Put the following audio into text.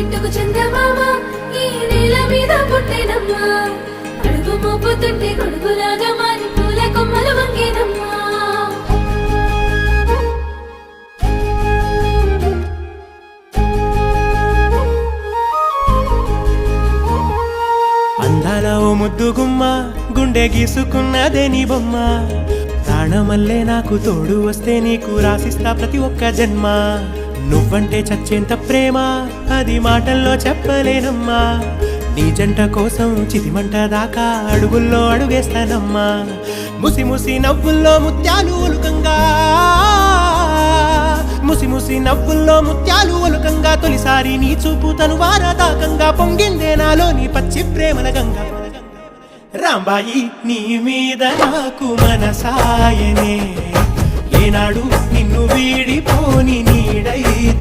బిట్టుకు చందమామ ఈ నేల మీద పుట్టేనమ్మా అడుగు మోపుతుంటే గొడుగులాగా మారి పూల కొమ్మలు వంగేనమ్మా అందాల ఓ ముద్దు గుమ్మ గుండె గీసుకున్నదే నీ బొమ్మ ప్రాణమల్లే నాకు తోడు వస్తే నీకు రాసిస్తా ప్రతి ఒక్క జన్మ నువ్వంటే చచ్చేంత ప్రేమ అది మాటల్లో చెప్పలేనమ్మా నీ జంట కోసం చితిమంట దాకా అడుగుల్లో అడుగేస్తానమ్మా ముసి ముసి నవ్వుల్లో ముత్యాలు ఒలుకంగా ముసి ముసి నవ్వుల్లో ముత్యాలు ఒలుకంగా తొలిసారి నీ చూపు తను వారదాకంగా పొంగిందే నాలో నీ పచ్చి ప్రేమల గంగా రాంబాయి నీ మీద నాకు మనసాయనే ఏనాడు నిన్ను వీడిపోని నీడై